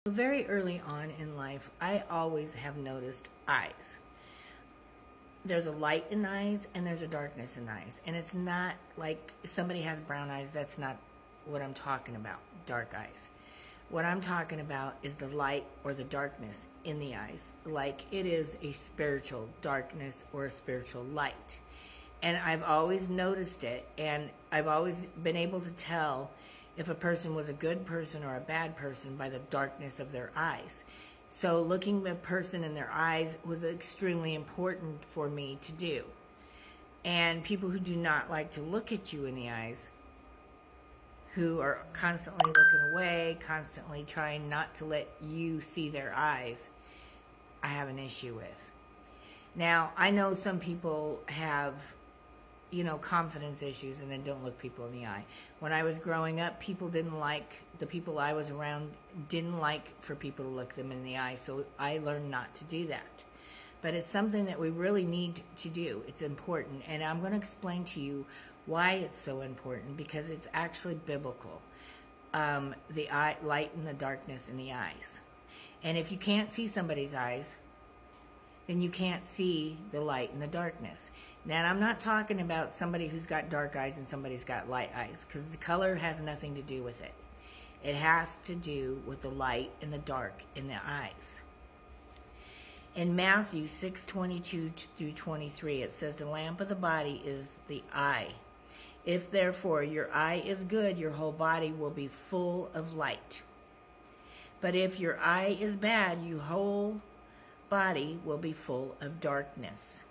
Very early on in life, I always have noticed eyes. There's a light in eyes and there's a darkness in eyes. And it's not like somebody has brown eyes. That's not what I'm talking about, dark eyes. What I'm talking about is the light or the darkness in the eyes, like it is a spiritual darkness or a spiritual light. And I've always noticed it, and I've always been able to tell if a person was a good person or a bad person by the darkness of their eyes. So looking at a person in their eyes was extremely important for me to do. And people who do not like to look at you in the eyes, who are constantly looking away, constantly trying not to let you see their eyes, I have an issue with. Now, I know some people have confidence issues and then don't look people in the eye. When I was growing up, people didn't like, the people I was around didn't like for people to look them in the eye, so I learned not to do that. But it's something that we really need to do. It's important, and I'm going to explain to you why it's so important, because it's actually biblical. The eye, light and the darkness in the eyes. And if you can't see somebody's eyes, then you can't see the light and the darkness. Now, I'm not talking about somebody who's got dark eyes and somebody's got light eyes, because the color has nothing to do with it. It has to do with the light and the dark in the eyes. In Matthew 6:22 through 23, it says, "The lamp of the body is the eye. If therefore your eye is good, your whole body will be full of light. But if your eye is bad, your whole body will be full of darkness."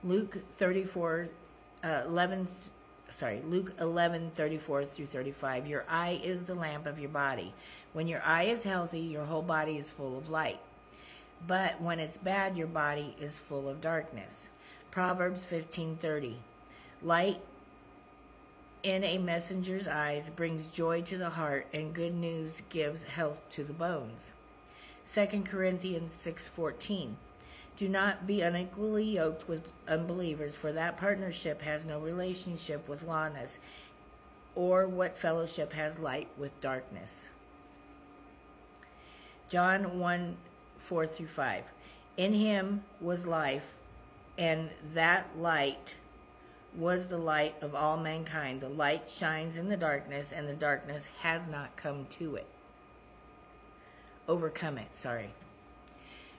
Luke 11:34 through 35. "Your eye is the lamp of your body. When your eye is healthy, your whole body is full of light. But when it's bad, your body is full of darkness." Proverbs 15:30. "Light in a messenger's eyes brings joy to the heart, and good news gives health to the bones." 2 Corinthians 6:14. "Do not be unequally yoked with unbelievers, for that partnership has no relationship with lawlessness, or what fellowship has light with darkness." John 1:4 through 5. "In him was life, and that light was the light of all mankind. The light shines in the darkness, and the darkness has not overcome it.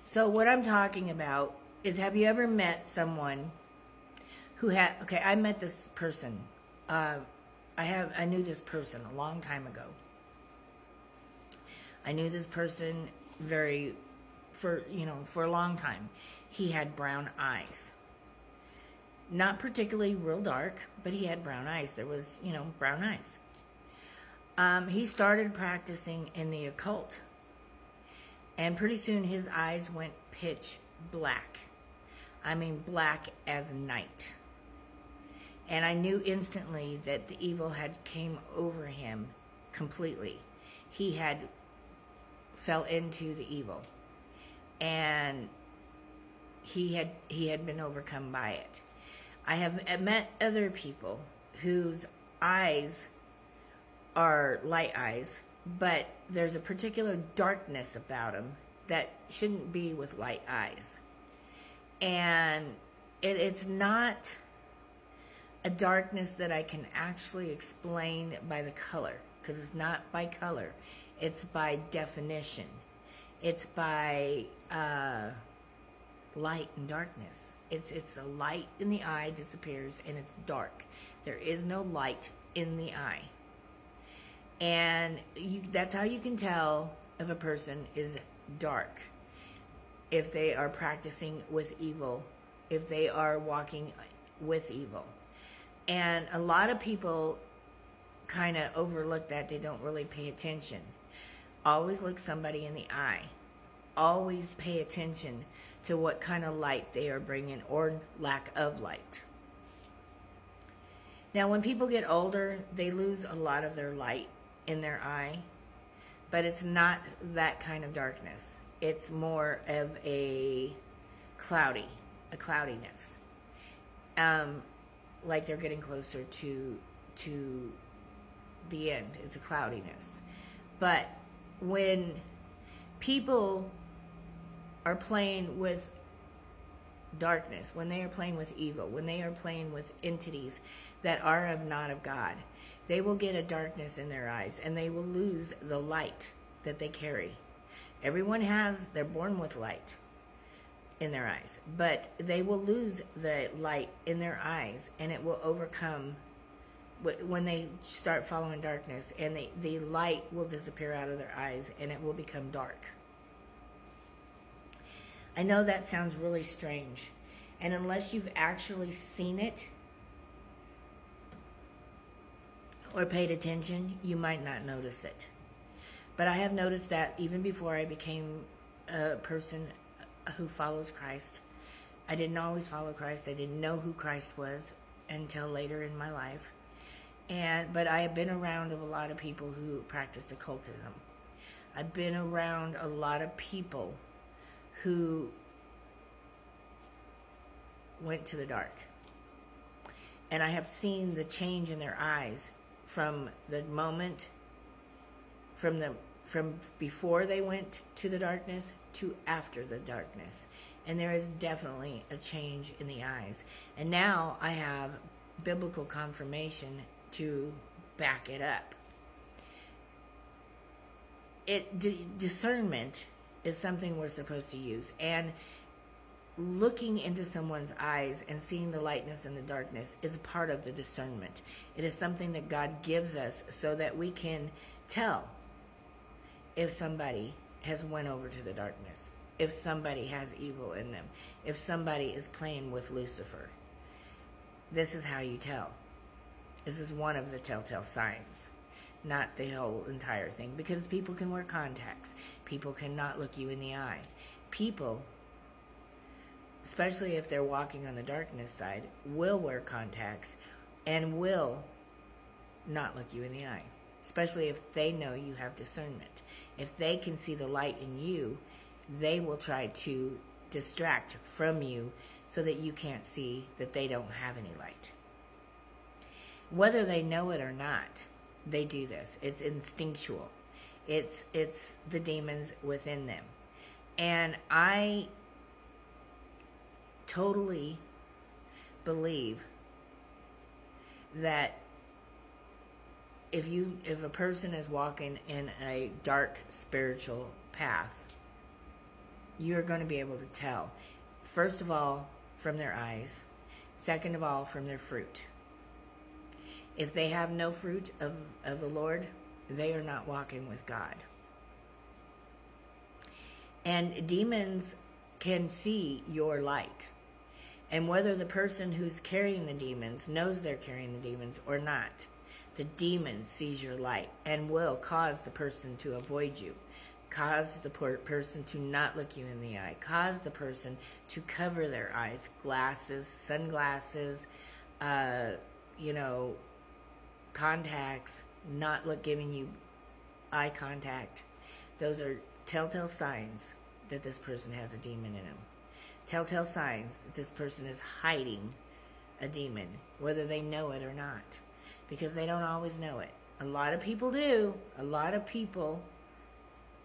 So what I'm talking about is, have you ever met someone who I met this person. I knew this person a long time ago. I knew this person for a long time. He had brown eyes. Not particularly real dark, but he had brown eyes. There was, brown eyes. He started practicing in the occult. And pretty soon his eyes went pitch black. I mean, black as night. And I knew instantly that the evil had came over him completely. He had fell into the evil. And he had been overcome by it. I have met other people whose eyes are light eyes, but there's a particular darkness about them that shouldn't be with light eyes. And it's not a darkness that I can actually explain by the color, because it's not by color. It's by definition. It's by light and darkness. It's the light in the eye disappears and it's dark. There is no light in the eye. And that's how you can tell if a person is dark. If they are practicing with evil, if they are walking with evil. And a lot of people kind of overlook that. They don't really pay attention. Always look somebody in the eye. Always pay attention to what kind of light they are bringing, or lack of light. Now, when people get older, they lose a lot of their light in their eye, but it's not that kind of darkness. It's more of a cloudiness. Like they're getting closer to the end. It's a cloudiness. But when people are playing with darkness, when they are playing with evil, when they are playing with entities that are of not of God, they will get a darkness in their eyes and they will lose the light that they carry. Everyone they're born with light in their eyes, but they will lose the light in their eyes, and it will overcome when they start following darkness, and the light will disappear out of their eyes and it will become dark. I know that sounds really strange, and unless you've actually seen it or paid attention, you might not notice it. But I have noticed that even before I became a person who follows Christ. I didn't always follow Christ. I didn't know who Christ was until later in my life. But I have been around a lot of people who practiced occultism. I've been around a lot of people who went to the dark. And I have seen the change in their eyes from the moment, from before they went to the darkness to after the darkness. And there is definitely a change in the eyes. And now I have biblical confirmation to back it up. Discernment is something we're supposed to use. And looking into someone's eyes and seeing the lightness and the darkness is a part of the discernment. It is something that God gives us so that we can tell if somebody has went over to the darkness, if somebody has evil in them, if somebody is playing with Lucifer. This is how you tell. This is one of the telltale signs, not the whole entire thing, because people can wear contacts. People cannot look you in the eye. People, especially if they're walking on the darkness side, will wear contacts and will not look you in the eye, especially if they know you have discernment. If they can see the light in you, they will try to distract from you so that you can't see that they don't have any light. Whether they know it or not, they do this. It's instinctual. It's the demons within them. And I totally believe that if a person is walking in a dark spiritual path, you're going to be able to tell. First of all, from their eyes. Second of all, from their fruit. If they have no fruit of the Lord, they are not walking with God. And demons can see your light. And whether the person who's carrying the demons knows they're carrying the demons or not, the demon sees your light and will cause the person to avoid you, cause the person to not look you in the eye, cause the person to cover their eyes, glasses, sunglasses, contacts, not giving you eye contact. Those are telltale signs that this person has a demon in him. Telltale signs that this person is hiding a demon, whether they know it or not, because they don't always know it. A lot of people do. A lot of people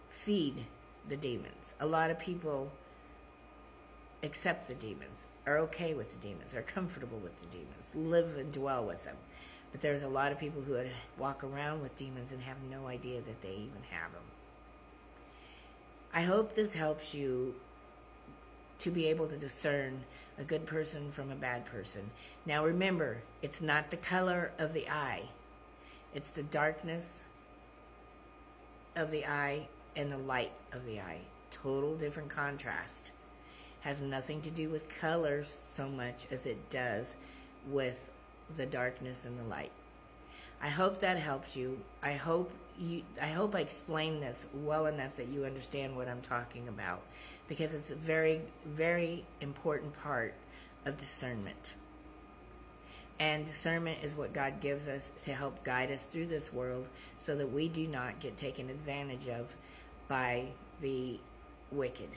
feed the demons. A lot of people accept the demons, are okay with the demons, are comfortable with the demons, live and dwell with them. But there's a lot of people who walk around with demons and have no idea that they even have them. I hope this helps you to be able to discern a good person from a bad person. Now remember, it's not the color of the eye. It's the darkness of the eye and the light of the eye. Total different contrast. Has nothing to do with colors so much as it does with the darkness and the light. I hope that helps you. I hope I explain this well enough that you understand what I'm talking about, because it's a very, very important part of discernment. And discernment is what God gives us to help guide us through this world so that we do not get taken advantage of by the wicked.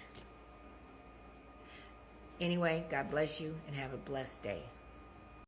Anyway, God bless you and have a blessed day.